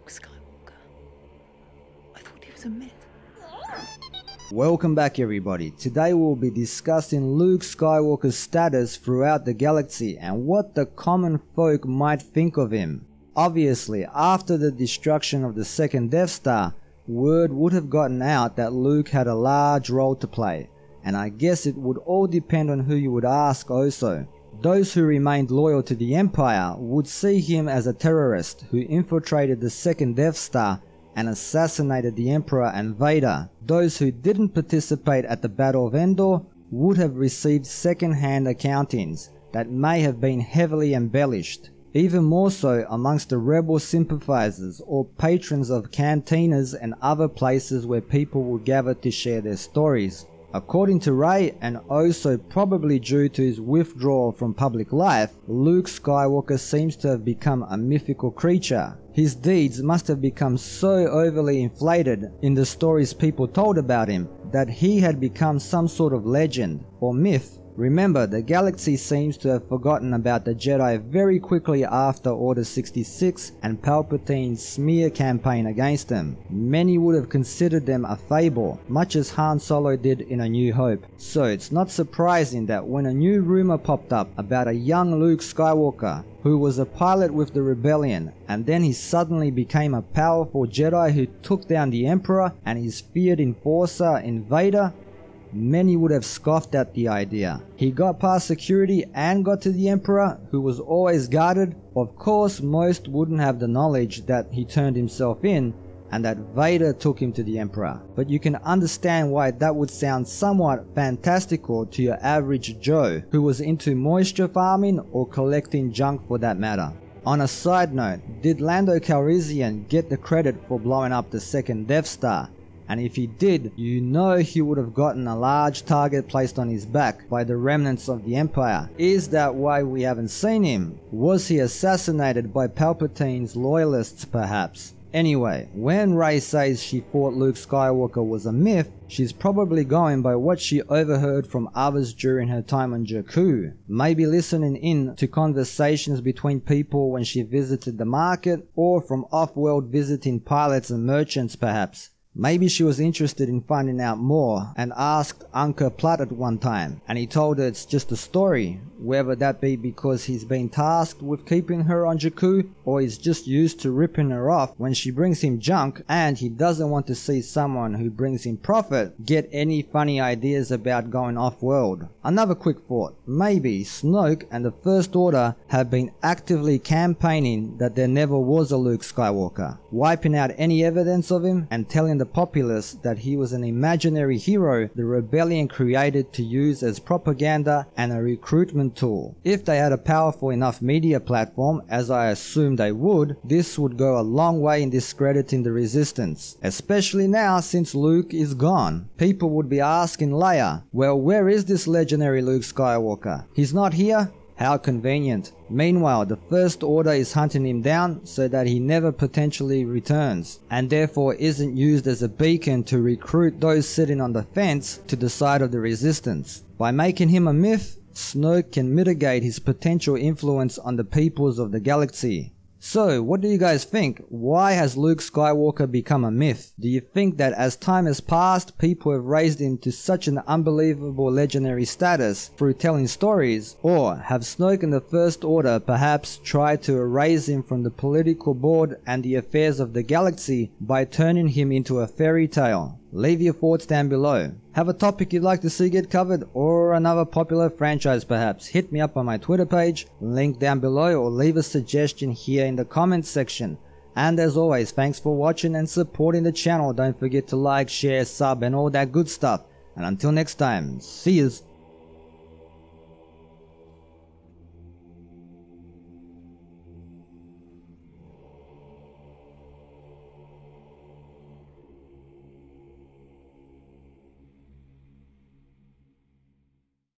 Luke Skywalker. I thought he was a myth. Welcome back everybody. Today we'll be discussing Luke Skywalker's status throughout the galaxy and what the common folk might think of him. Obviously, after the destruction of the second Death Star, word would have gotten out that Luke had a large role to play, and I guess it would all depend on who you would ask also. Those who remained loyal to the Empire would see him as a terrorist who infiltrated the second Death Star and assassinated the Emperor and Vader. Those who didn't participate at the Battle of Endor would have received second-hand accountings that may have been heavily embellished. Even more so amongst the rebel sympathizers or patrons of cantinas and other places where people would gather to share their stories. According to Rey, and also probably due to his withdrawal from public life, Luke Skywalker seems to have become a mythical creature. His deeds must have become so overly inflated in the stories people told about him that he had become some sort of legend or myth. Remember, the galaxy seems to have forgotten about the Jedi very quickly after Order 66 and Palpatine's smear campaign against them. Many would have considered them a fable, much as Han Solo did in A New Hope. So it's not surprising that when a new rumor popped up about a young Luke Skywalker, who was a pilot with the rebellion, and then he suddenly became a powerful Jedi who took down the Emperor and his feared enforcer in Vader, many would have scoffed at the idea. He got past security and got to the Emperor, who was always guarded. Of course, most wouldn't have the knowledge that he turned himself in and that Vader took him to the Emperor. But you can understand why that would sound somewhat fantastical to your average Joe who was into moisture farming or collecting junk for that matter. On a side note, did Lando Calrissian get the credit for blowing up the second Death Star? And if he did, you know he would have gotten a large target placed on his back by the remnants of the Empire. Is that why we haven't seen him? Was he assassinated by Palpatine's loyalists perhaps? Anyway, when Rey says she thought Luke Skywalker was a myth, she's probably going by what she overheard from others during her time on Jakku. Maybe listening in to conversations between people when she visited the market, or from off-world visiting pilots and merchants perhaps. Maybe she was interested in finding out more and asked Uncle Platt at one time, and he told her it's just a story, whether that be because he's been tasked with keeping her on Jakku or he's just used to ripping her off when she brings him junk and he doesn't want to see someone who brings him profit get any funny ideas about going off-world. Another quick thought, maybe Snoke and the First Order have been actively campaigning that there never was a Luke Skywalker, wiping out any evidence of him and telling the populace that he was an imaginary hero the rebellion created to use as propaganda and a recruitment tool. If they had a powerful enough media platform, as I assume they would, this would go a long way in discrediting the resistance, especially now since Luke is gone. People would be asking Leia, well, where is this legendary Luke Skywalker? He's not here? How convenient. Meanwhile, the First Order is hunting him down so that he never potentially returns, and therefore isn't used as a beacon to recruit those sitting on the fence to the side of the resistance. By making him a myth, Snoke can mitigate his potential influence on the peoples of the galaxy. So, what do you guys think? Why has Luke Skywalker become a myth? Do you think that as time has passed, people have raised him to such an unbelievable legendary status through telling stories? Or have Snoke and the First Order perhaps tried to erase him from the political board and the affairs of the galaxy by turning him into a fairy tale? Leave your thoughts down below. Have a topic you'd like to see get covered, or another popular franchise perhaps? Hit me up on my Twitter page, link down below, or leave a suggestion here in the comments section. And as always, thanks for watching and supporting the channel. Don't forget to like, share, sub and all that good stuff. And until next time, see yous.